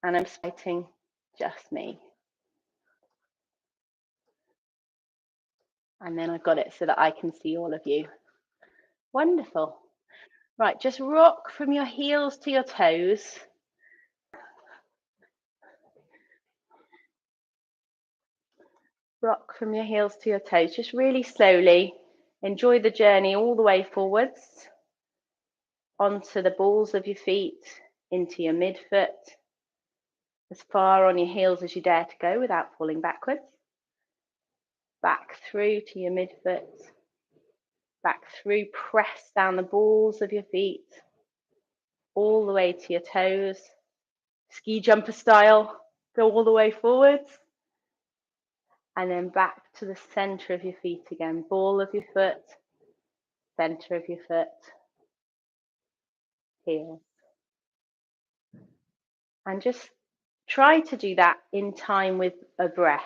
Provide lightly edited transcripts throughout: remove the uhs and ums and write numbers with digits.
and I'm citing just me. And then I've got it so that I can see all of you. Wonderful. Right, just rock from your heels to your toes. Rock from your heels to your toes, just really slowly. Enjoy the journey all the way forwards, onto the balls of your feet, into your midfoot, as far on your heels as you dare to go without falling backwards. Back through to your midfoot, back through, press down the balls of your feet, all the way to your toes. Ski jumper style, go all the way forwards. And then back to the center of your feet again, ball of your foot, center of your foot, heel. And just try to do that in time with a breath.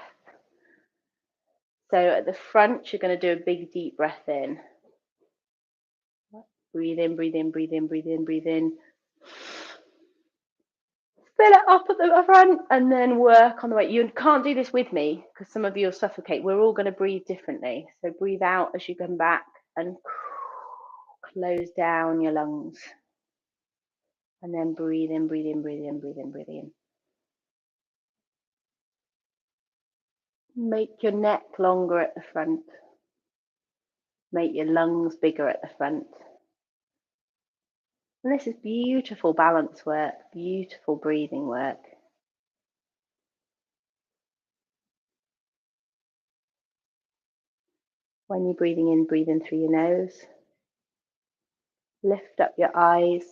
So at the front, you're going to do a big deep breath in. Breathe in, breathe in, breathe in, breathe in, breathe in. Fill it up at the front and then work on the way. You can't do this with me because some of you will suffocate. We're all going to breathe differently. So breathe out as you come back and close down your lungs. And then breathe in, breathe in, breathe in, breathe in, breathe in. Make your neck longer at the front. Make your lungs bigger at the front. And this is beautiful balance work, beautiful breathing work. When you're breathing in, breathe in through your nose. Lift up your eyes.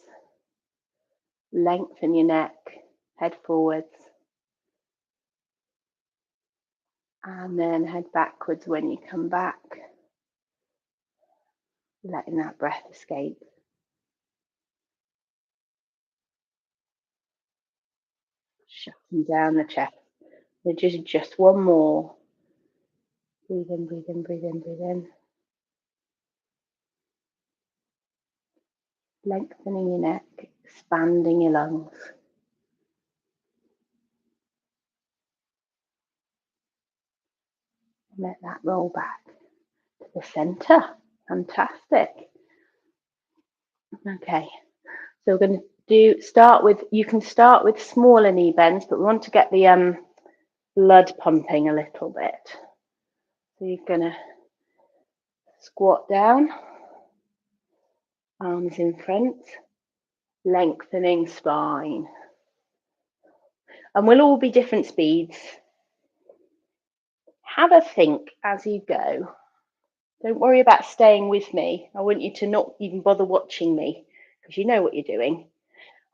Lengthen your neck, head forwards. And then head backwards when you come back. Letting that breath escape. Shutting down the chest. Just one more. Breathe in, breathe in, breathe in, breathe in. Lengthening your neck, expanding your lungs. Let that roll back to the center. Fantastic. Okay, so we're going to start with, you can start with smaller knee bends, but we want to get the blood pumping a little bit. So you're going to squat down, arms in front, lengthening spine. And we'll all be different speeds. Have a think as you go. Don't worry about staying with me. I want you to not even bother watching me because you know what you're doing.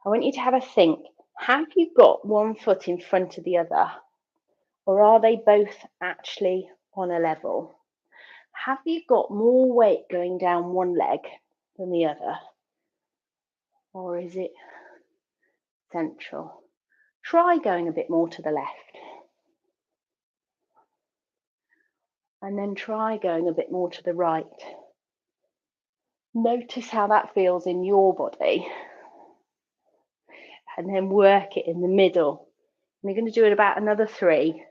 I want you to have a think. Have you got one foot in front of the other? Or are they both actually on a level? Have you got more weight going down one leg than the other? Or is it central? Try going a bit more to the left. And then try going a bit more to the right. Notice how that feels in your body. And then work it in the middle. And you're going to do it about another 3.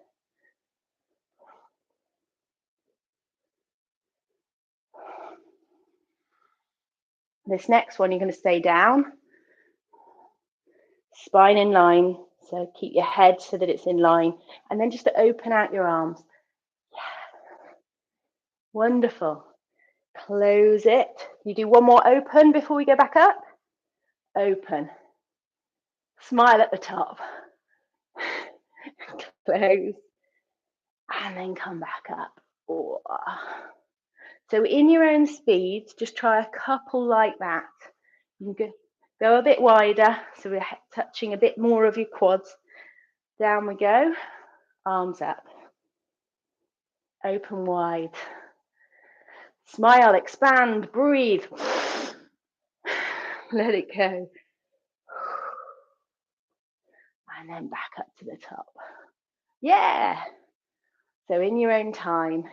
This next one, you're going to stay down. Spine in line. So keep your head so that it's in line. And then just to open out your arms. Yeah. Wonderful. Close it. You do one more open before we go back up. Open. Smile at the top. Close. And then come back up. Oh. So in your own speed, just try a couple like that. You can go a bit wider, so we're touching a bit more of your quads. Down we go. Arms up. Open wide. Smile, expand, breathe. Let it go. And then back up to the top. Yeah. So in your own time,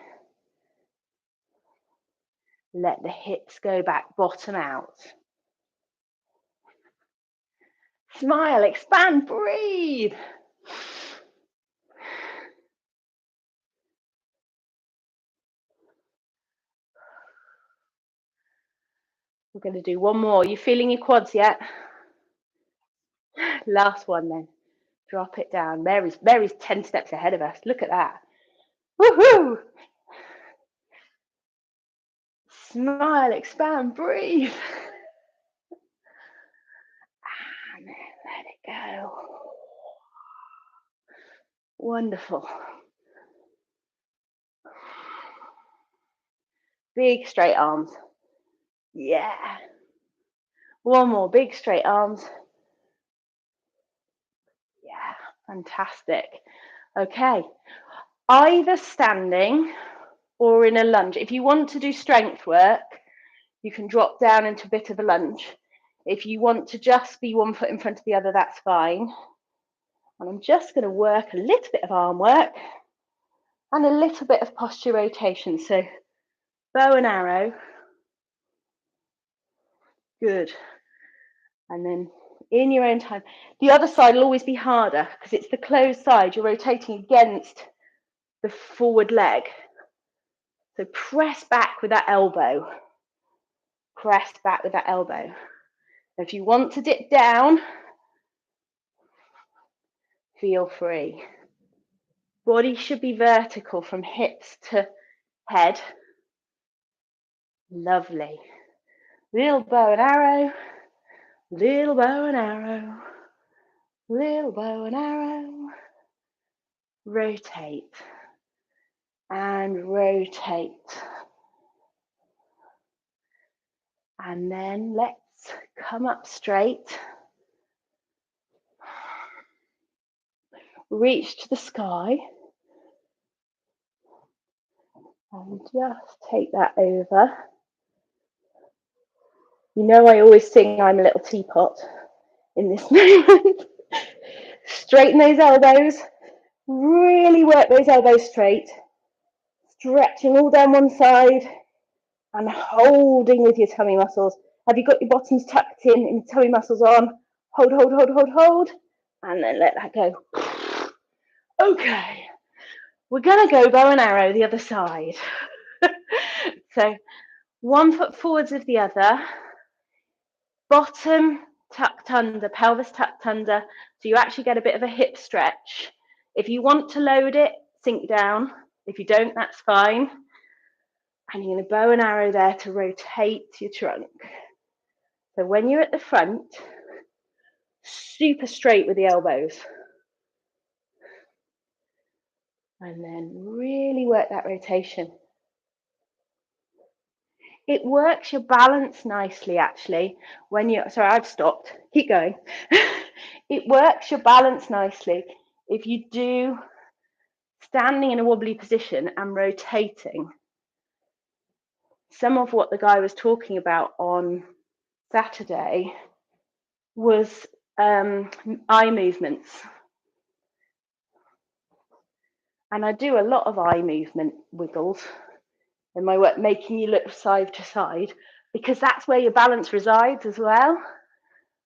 let the hips go back, bottom out. Smile, expand, breathe. We're going to do one more. You feeling your quads yet? Last one then. Drop it down. Mary's 10 steps ahead of us. Look at that. Woohoo! Smile, expand, breathe. And then let it go. Wonderful. Big straight arms. Yeah. One more. Big straight arms. Yeah. Fantastic. Okay. Either standing or in a lunge. If you want to do strength work, you can drop down into a bit of a lunge. If you want to just be one foot in front of the other, that's fine. And I'm just going to work a little bit of arm work and a little bit of posture rotation. So bow and arrow. Good. And then in your own time. The other side will always be harder because it's the closed side. You're rotating against the forward leg. So press back with that elbow. Press back with that elbow. If you want to dip down, feel free. Body should be vertical from hips to head. Lovely. Little bow and arrow, little bow and arrow, little bow and arrow. Rotate and rotate. And then let's come up straight. Reach to the sky. And just take that over. You know I always sing I'm a little teapot in this moment. Straighten those elbows. Really work those elbows straight. Stretching all down one side and holding with your tummy muscles. Have you got your bottoms tucked in and your tummy muscles on? Hold, hold, hold, hold, hold. And then let that go. Okay. We're going to go bow and arrow the other side. So 1 foot forwards of the other. Bottom tucked under, pelvis tucked under. So you actually get a bit of a hip stretch. If you want to load it, sink down. If you don't, that's fine. And you're going to bow and arrow there to rotate your trunk. So when you're at the front, super straight with the elbows. And then really work that rotation. It works your balance nicely, actually, when you're, sorry, I've stopped, keep going. It works your balance nicely if you do standing in a wobbly position and rotating. Some of what the guy was talking about on Saturday was eye movements. And I do a lot of eye movement wiggles in my work, making you look side to side, because that's where your balance resides as well.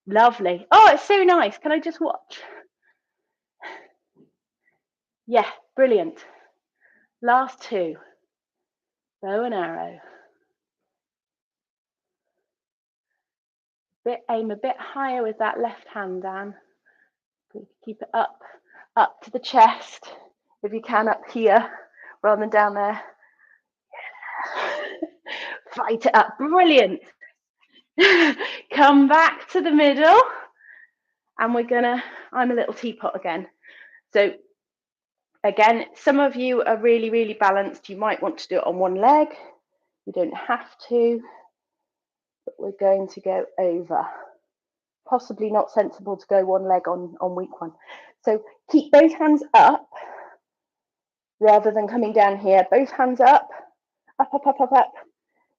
Lovely. Oh, it's so nice. Can I just watch? Yeah, brilliant. Last two. Bow and arrow. Aim a bit higher with that left hand, Dan. Keep it up to the chest, if you can, up here, rather than down there. Fight it up. Brilliant. Come back to the middle. And I'm a little teapot again. So again, some of you are really, really balanced. You might want to do it on one leg. You don't have to, but we're going to go over. Possibly not sensible to go one leg on week one. So keep both hands up rather than coming down here. Both hands up, up, up, up, up, up,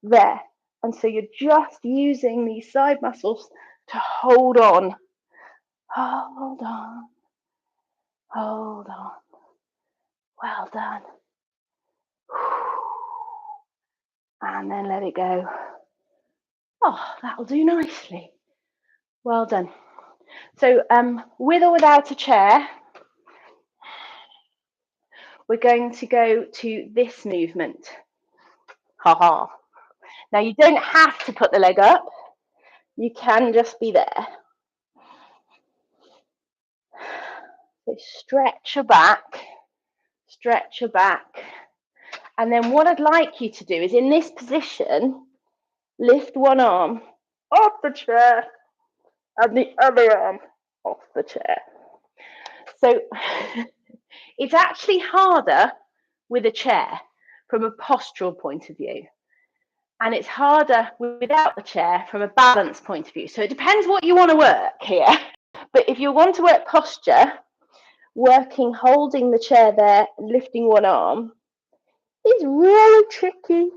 there. And so you're just using these side muscles to hold on. Hold on. Hold on. Well done. And then let it go. Oh, that'll do nicely. Well done. So with or without a chair, we're going to go to this movement. Ha. Now you don't have to put the leg up. You can just be there. So stretch your back, and then what I'd like you to do is in this position, lift one arm off the chair and the other arm off the chair. So it's actually harder with a chair from a postural point of view, and it's harder without the chair from a balance point of view. So it depends what you want to work here. But if you want to work posture, working, holding the chair there, lifting one arm is really tricky.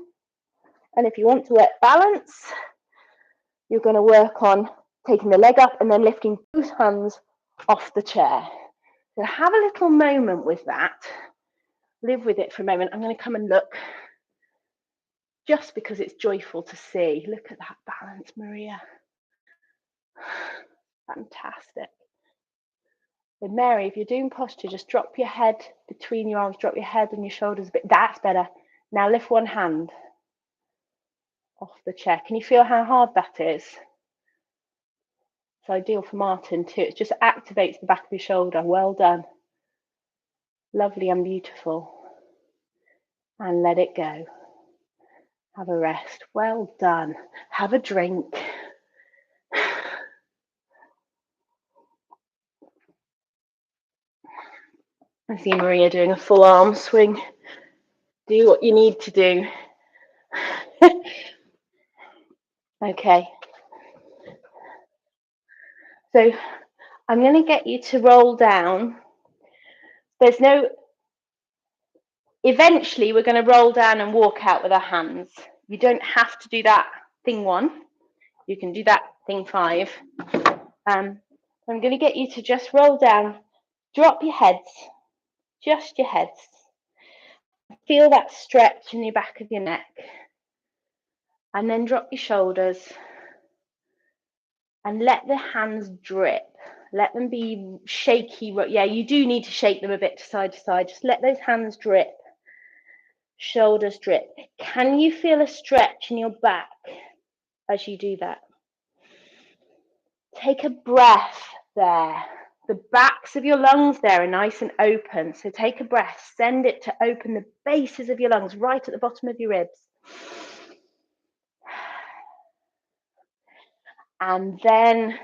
And if you want to work balance, you're going to work on taking the leg up and then lifting both hands off the chair. So have a little moment with that. Live with it for a moment. I'm going to come and look just because it's joyful to see. Look at that balance, Maria. Fantastic. And Mary, if you're doing posture, just drop your head between your arms, drop your head and your shoulders a bit. That's better. Now lift one hand off the chair. Can you feel how hard that is? It's ideal for Martin too. It just activates the back of your shoulder. Well done. Lovely and beautiful. And let it go. Have a rest. Well done. Have a drink. I see Maria doing a full arm swing. Do what you need to do. Okay. So I'm going to get you to roll down. Eventually we're going to roll down and walk out with our hands. You don't have to do that thing 1. You can do that thing 5. I'm going to get you to just roll down, drop your heads, just your heads. Feel that stretch in the back of your neck. And then drop your shoulders and let the hands drip. Let them be shaky. Yeah, you do need to shake them a bit to side. Just let those hands drip. Shoulders drip. Can you feel a stretch in your back as you do that? Take a breath there. The backs of your lungs there are nice and open. So take a breath. Send it to open the bases of your lungs right at the bottom of your ribs. And then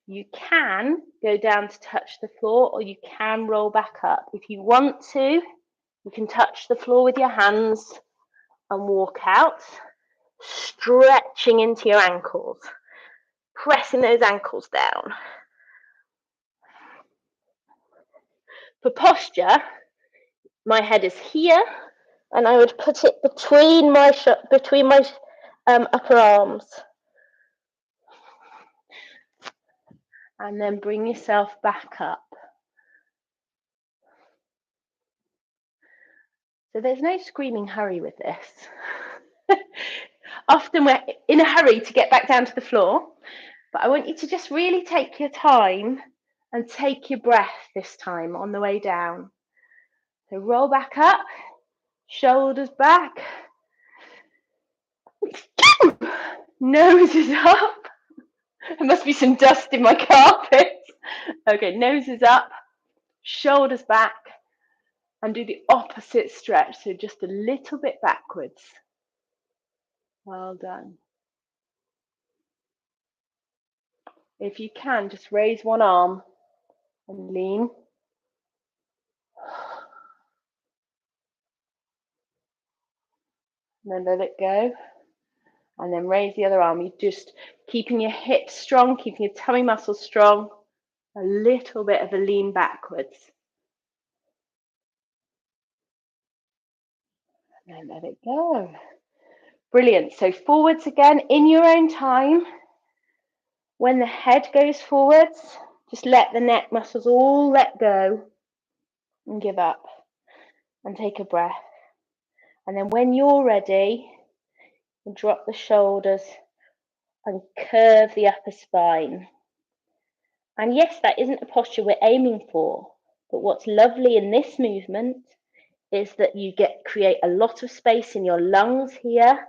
you can go down to touch the floor or you can roll back up. If you want to, you can touch the floor with your hands and walk out, stretching into your ankles, pressing those ankles down. For posture, my head is here and I would put it between my upper arms. And then bring yourself back up. So there's no screaming hurry with this. Often we're in a hurry to get back down to the floor, but I want you to just really take your time and take your breath this time on the way down. So roll back up, shoulders back, nose is up. There must be some dust in my carpet. Okay, nose is up, shoulders back, and do the opposite stretch, so just a little bit backwards. Well done. If you can, just raise one arm and lean. And then let it go. And then raise the other arm. You're just keeping your hips strong, keeping your tummy muscles strong. A little bit of a lean backwards. And then let it go. Brilliant. So forwards again in your own time. When the head goes forwards, just let the neck muscles all let go and give up and take a breath. And then when you're ready, drop the shoulders and curve the upper spine. And yes, that isn't a posture we're aiming for, but what's lovely in this movement is that you create a lot of space in your lungs here.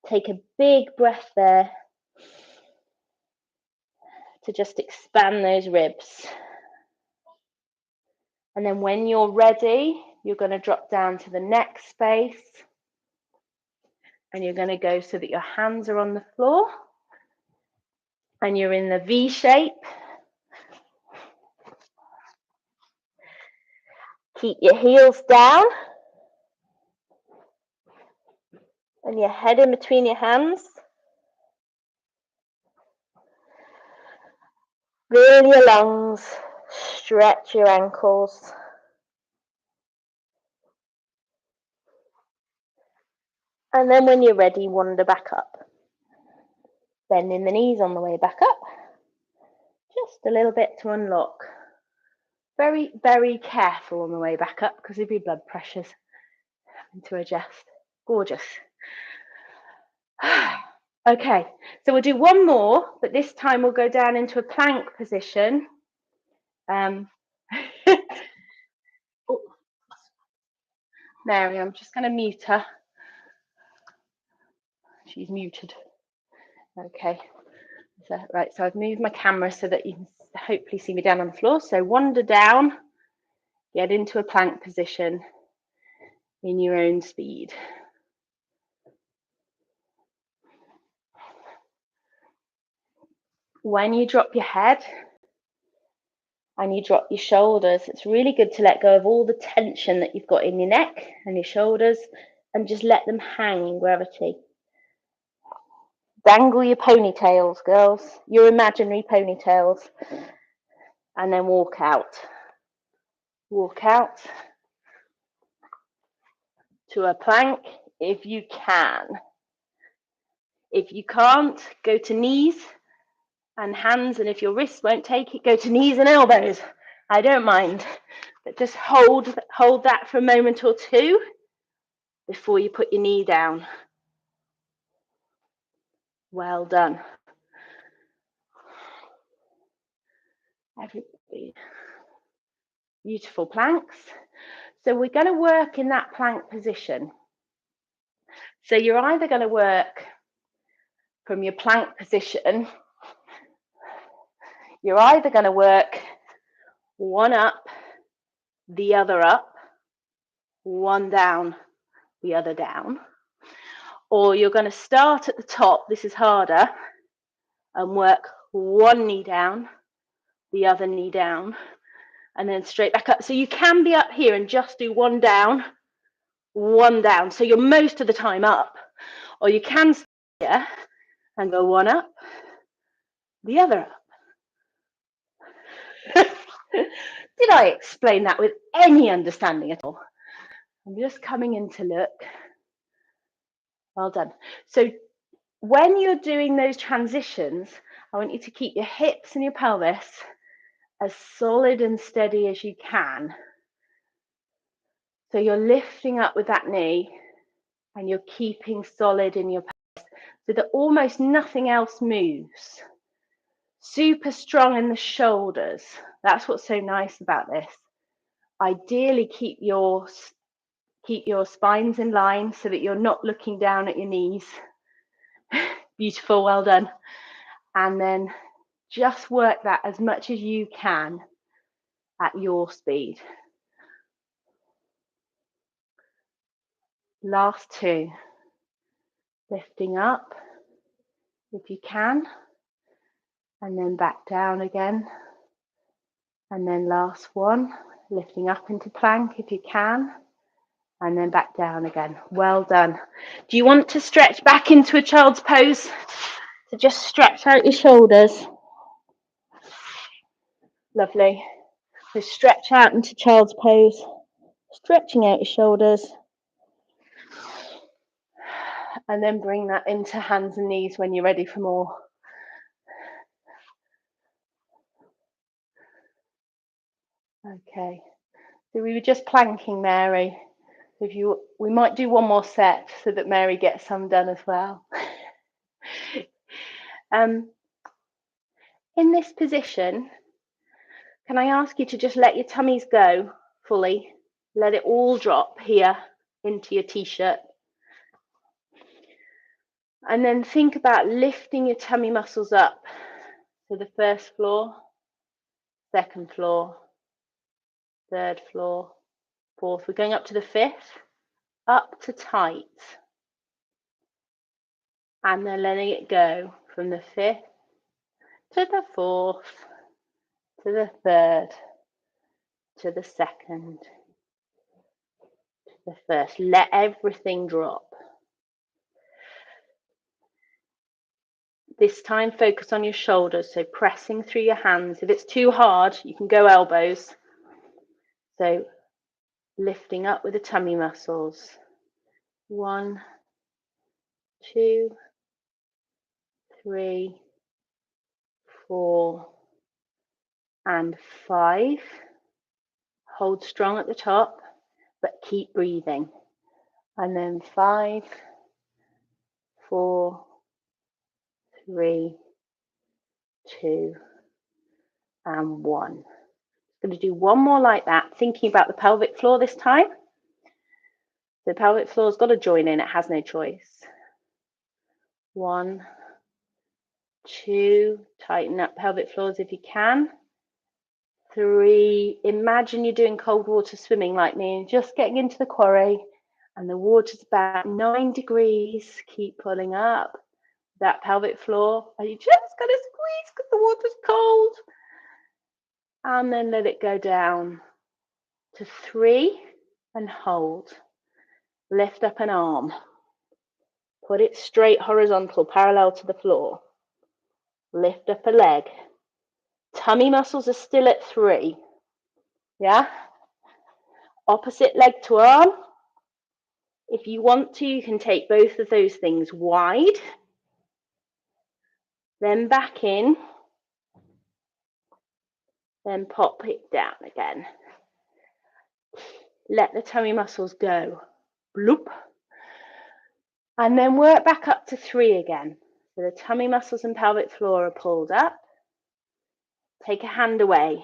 Take a big breath there to just expand those ribs. And then when you're ready, you're going to drop down to the next space. And you're going to go so that your hands are on the floor. And you're in the V shape. Keep your heels down. And your head in between your hands. Fill your lungs. Stretch your ankles. And then when you're ready, wander back up. Bending the knees on the way back up. Just a little bit to unlock. Very, very careful on the way back up because of your blood pressures. Having to adjust. Gorgeous. Okay, so we'll do one more, but this time we'll go down into a plank position. Oh, Mary, I'm just going to mute her. She's muted. Okay. So, right, so I've moved my camera so that you can hopefully see me down on the floor. So wander down, get into a plank position in your own speed. When you drop your head and you drop your shoulders, it's really good to let go of all the tension that you've got in your neck and your shoulders and just let them hang in gravity. Dangle your ponytails, girls, your imaginary ponytails, and then walk out. Walk out to a plank if you can. If you can't, go to knees and hands, and if your wrists won't take it, go to knees and elbows. I don't mind, but just hold that for a moment or two before you put your knee down. Well done. Everybody. Beautiful planks. So we're going to work in that plank position. So you're either going to work from your plank position, you're either going to work one up, the other up, one down, the other down, or you're going to start at the top, this is harder, and work one knee down, the other knee down, and then straight back up. So you can be up here and just do one down, so you're most of the time up, or you can stay here and go one up, the other up. Did I explain that with any understanding at all? I'm just coming in to look. Well done. So when you're doing those transitions, I want you to keep your hips and your pelvis as solid and steady as you can. So you're lifting up with that knee and you're keeping solid in your pelvis so that almost nothing else moves. Super strong in the shoulders. That's what's so nice about this. Ideally, keep your spines in line so that you're not looking down at your knees. Beautiful, well done. And then just work that as much as you can at your speed. Last two. Lifting up if you can, and then back down again. And then last one, lifting up into plank if you can, and then back down again. Well done. Do you want to stretch back into a child's pose? So just stretch out your shoulders. Lovely. So stretch out into child's pose, stretching out your shoulders. And then bring that into hands and knees when you're ready for more. Okay. So we were just planking, Mary. We might do one more set so that Mary gets some done as well. In this position, Can I ask you to just let your tummies go fully? Let it all drop here into your t-shirt. And then think about lifting your tummy muscles up to the first floor, second floor, third floor, fourth. We're going up to the fifth, up to tight. And then letting it go from the fifth to the fourth, to the third, to the second, to the first. Let everything drop. This time, focus on your shoulders, so pressing through your hands. If it's too hard, you can go elbows. So lifting up with the tummy muscles. 1, 2, 3, 4, and 5. Hold strong at the top, but keep breathing. And then 5, 4, 3, 2, and 1. I'm going to do one more like that, thinking about the pelvic floor this time. The pelvic floor's got to join in, it has no choice. 1, 2, tighten up pelvic floors if you can. 3, imagine you're doing cold water swimming like me and just getting into the quarry and the water's about 9 degrees. Keep pulling up that pelvic floor and you just got to squeeze because the water's cold. And then let it go down to 3 and hold. Lift up an arm. Put it straight horizontal, parallel to the floor. Lift up a leg. Tummy muscles are still at 3. Yeah? Opposite leg to arm. If you want to, you can take both of those things wide. Then back in. Then pop it down again. Let the tummy muscles go. Bloop. And then work back up to 3 again. So the tummy muscles and pelvic floor are pulled up. Take a hand away.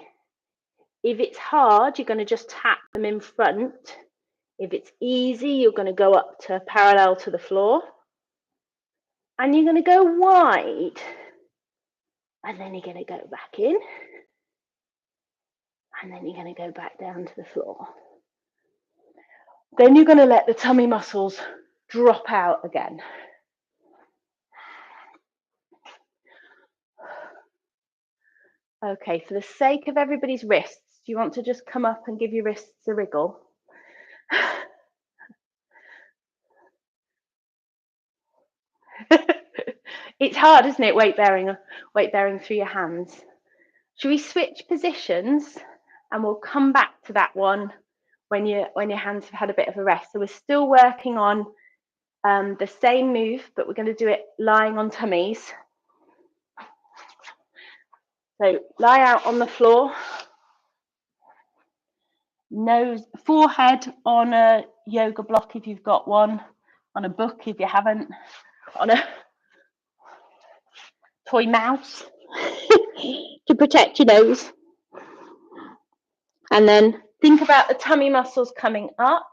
If it's hard, you're going to just tap them in front. If it's easy, you're going to go up to parallel to the floor. And you're going to go wide. And then you're going to go back in. And then you're going to go back down to the floor. Then you're going to let the tummy muscles drop out again. Okay, for the sake of everybody's wrists, do you want to just come up and give your wrists a wriggle? It's hard, isn't it, weight bearing through your hands? Should we switch positions and we'll come back to that one when your hands have had a bit of a rest. So we're still working on the same move, but we're going to do it lying on tummies. So lie out on the floor, nose, forehead on a yoga block if you've got one, on a book if you haven't, on a toy mouse to protect your nose. And then think about the tummy muscles coming up.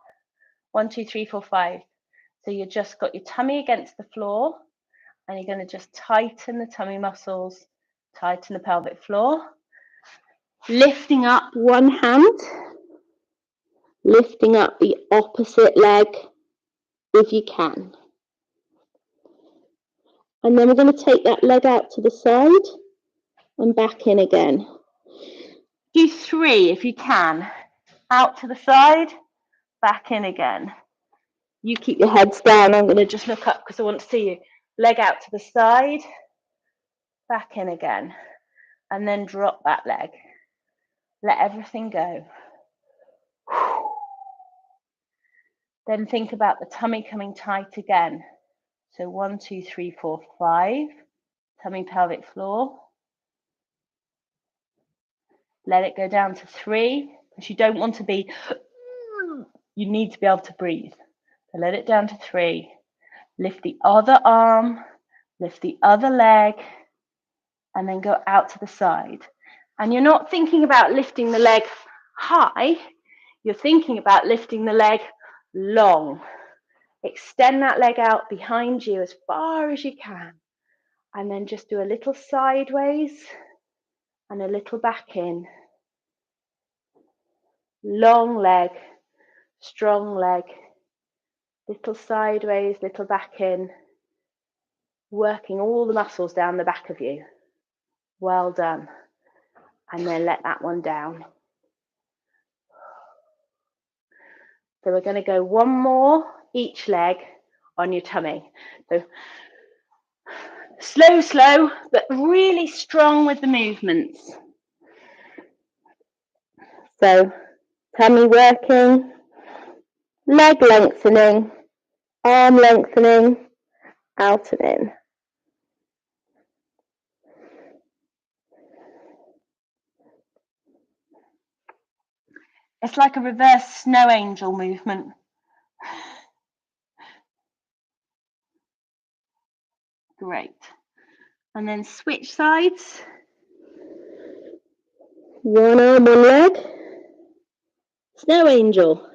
1, 2, 3, 4, 5. So you just got your tummy against the floor and you're going to just tighten the tummy muscles, tighten the pelvic floor. Lifting up one hand, lifting up the opposite leg if you can. And then we're going to take that leg out to the side and back in again. Do 3 if you can. Out to the side, back in again. You keep your heads down. I'm going to just look up because I want to see you. Leg out to the side, back in again. And then drop that leg. Let everything go. Then think about the tummy coming tight again. So 1, 2, 3, 4, 5. Tummy, pelvic floor. Let it go down to 3 because you don't want to be, you need to be able to breathe. So let it down to 3. Lift the other arm, lift the other leg, and then go out to the side. And you're not thinking about lifting the leg high, you're thinking about lifting the leg long. Extend that leg out behind you as far as you can. And then just do a little sideways and a little back in. Long leg, strong leg. Little sideways, little back in. Working all the muscles down the back of you. Well done. And then let that one down. So we're going to go one more each leg on your tummy. So slow, slow, but really strong with the movements. So tummy working, leg lengthening, arm lengthening, out and in. It's like a reverse snow angel movement. Great. And then switch sides. One arm, one leg. Snow angel.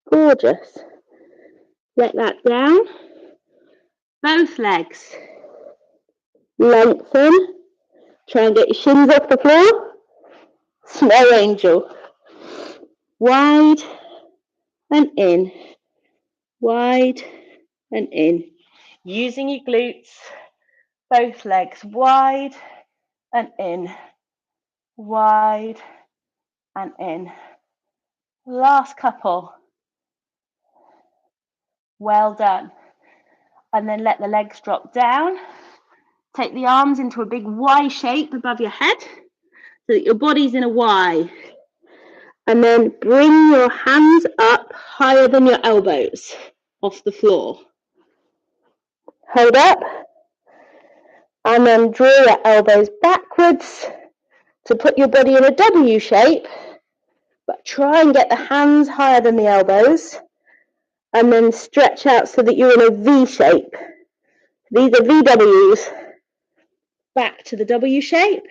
Gorgeous. Let that down. Both legs. Lengthen. Try and get your shins off the floor. Snow angel. Wide and in. Wide and in. Using your glutes. Both legs wide and in. Wide and in. Last couple. Well done. And then let the legs drop down. Take the arms into a big Y shape above your head so that your body's in a Y. And then bring your hands up higher than your elbows off the floor. Hold up. And then draw your elbows backwards to put your body in a W shape. But try and get the hands higher than the elbows. And then stretch out so that you're in a V shape. These are VWs. Back to the W shape.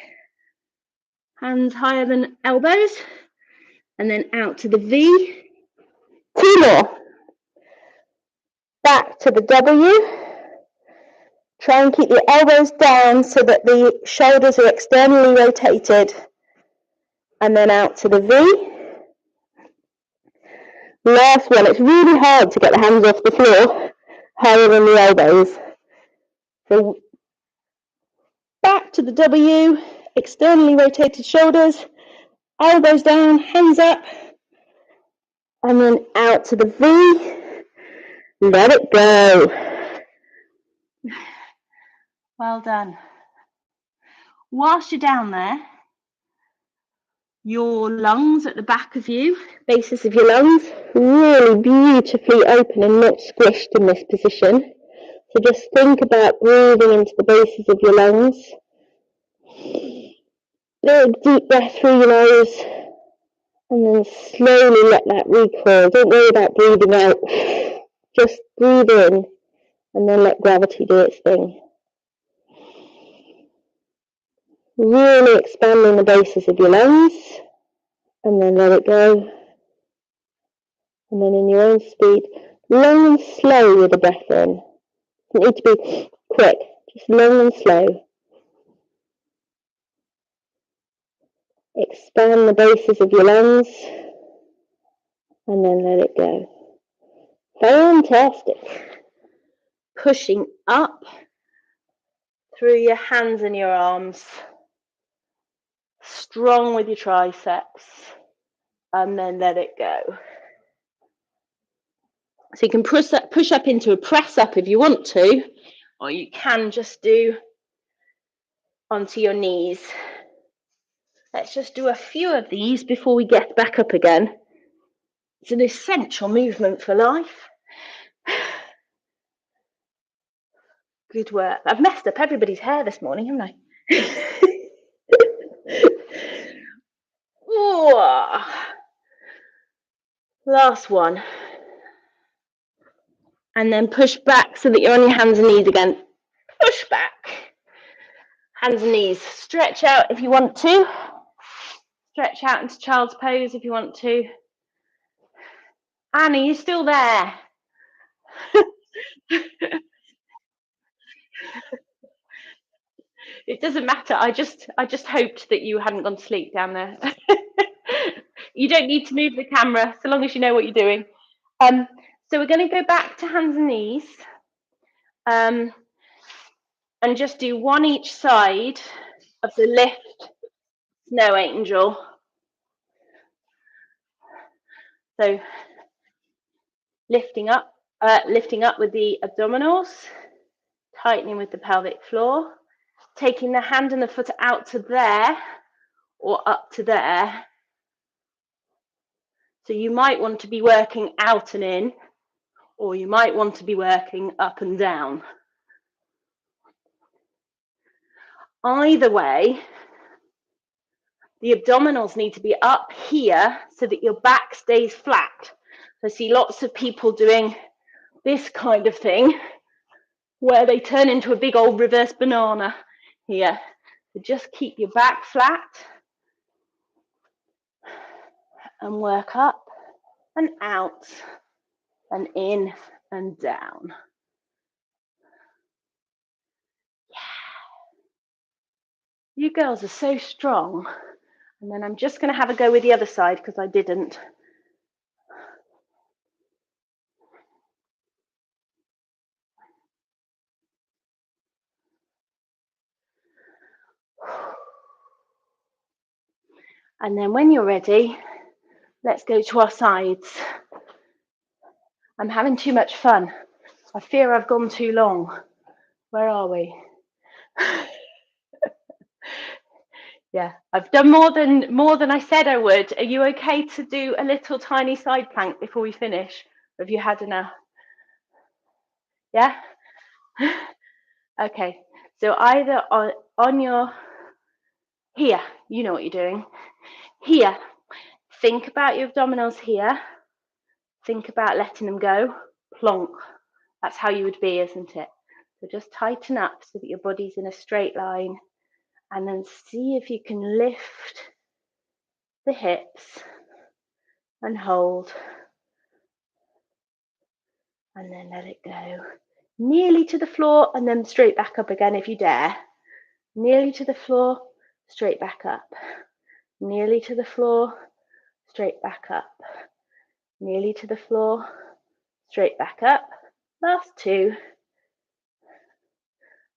Hands higher than elbows. And then out to the V. 2 more. Back to the W. Try and keep the elbows down so that the shoulders are externally rotated. And then out to the V. Last one. It's really hard to get the hands off the floor higher than the elbows. So back to the W, externally rotated shoulders, elbows down, hands up, and then out to the V. Let it go. Well done. Whilst you're down there, your lungs at the back of you, bases of your lungs, really beautifully open and not squished in this position. So just think about breathing into the bases of your lungs. Little deep breath through your nose, and then slowly let that recoil. Don't worry about breathing out. Just breathe in, and then let gravity do its thing. Really expanding the bases of your lungs, and then let it go. And then in your own speed, long and slow with the breath in. It doesn't need to be quick, just long and slow. Expand the bases of your lungs, and then let it go. Fantastic. Pushing up through your hands and your arms. Strong with your triceps, and then let it go. So you can push up into a press up if you want to, or you can just do onto your knees. Let's just do a few of these before we get back up again. It's an essential movement for life. Good work. I've messed up everybody's hair this morning, haven't I? Ooh. Last one. And then push back so that you're on your hands and knees again. Push back. Hands and knees. Stretch out if you want to. Stretch out into child's pose if you want to. Annie, you still there? It doesn't matter. I just hoped that you hadn't gone to sleep down there. You don't need to move the camera so long as you know what you're doing. So we're going to go back to hands and knees, and just do one each side of the lift snow angel. So lifting up with the abdominals, tightening with the pelvic floor, taking the hand and the foot out to there or up to there. So you might want to be working out and in, or you might want to be working up and down. Either way, the abdominals need to be up here so that your back stays flat. So I see lots of people doing this kind of thing where they turn into a big old reverse banana here. So just keep your back flat and work up and out and in and down. You girls are so strong. And then I'm just going to have a go with the other side because I didn't. And then when you're ready, let's go to our sides. I'm having too much fun. I fear I've gone too long. Where are we? Yeah, I've done more than I said I would. Are you okay to do a little tiny side plank before we finish? Or have you had enough? Yeah? Okay, so either on your, here, you know what you're doing. Here, think about your abdominals here. Think about letting them go. Plonk. That's how you would be, isn't it? So just tighten up so that your body's in a straight line, and then see if you can lift the hips and hold, and then let it go. Nearly to the floor and then straight back up again if you dare. Nearly to the floor, straight back up. Nearly to the floor, straight back up. Nearly to the floor, straight back up. Last two.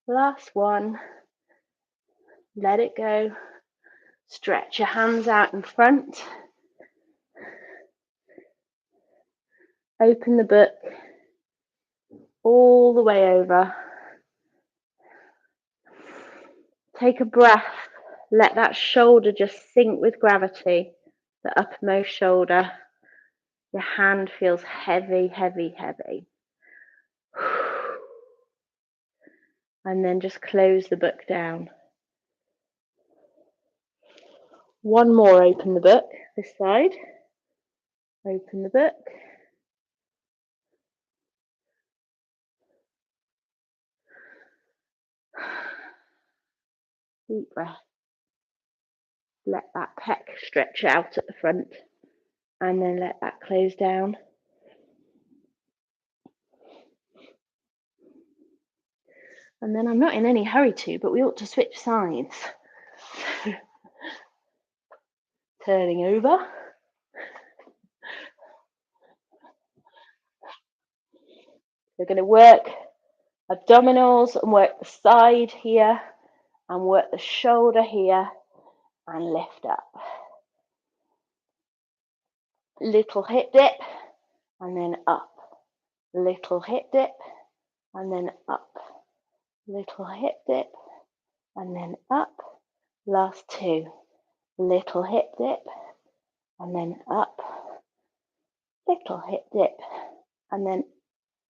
Last one. Let it go. Stretch your hands out in front. Open the book all the way over. Take a breath. Let that shoulder just sink with gravity, the uppermost shoulder. Your hand feels heavy, heavy, heavy. And then just close the book down. One more, open the book, this side. Open the book. Deep breath. Let that pec stretch out at the front, and then let that close down. And then I'm not in any hurry to, but we ought to switch sides. Turning over. We're going to work abdominals and work the side here and work the shoulder here and lift up. Little hip dip and then up. Little hip dip and then up. Little hip dip and then up. Last two. Little hip dip and then up. Little hip dip and then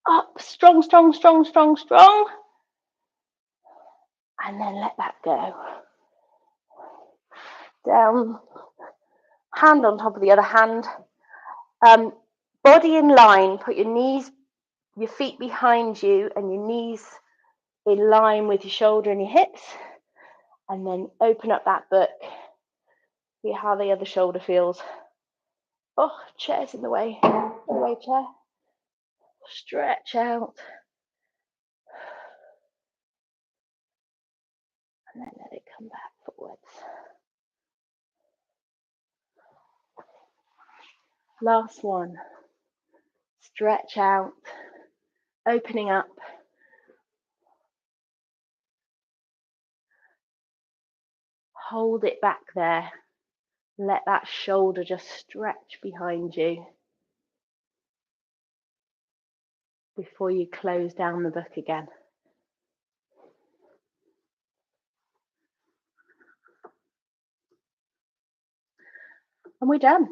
up. Strong, strong, strong, strong, strong. And then let that go. Down. Hand on top of the other hand. Body in line. Put your knees your feet behind you and your knees in line with your shoulder and your hips. And then open up that book. See how the other shoulder feels. Oh, chair's in the way. Go away, chair. Stretch out. And then let it come back forwards. Last one. Stretch out. Opening up. Hold it back there. Let that shoulder just stretch behind you before you close down the book again. And we're done.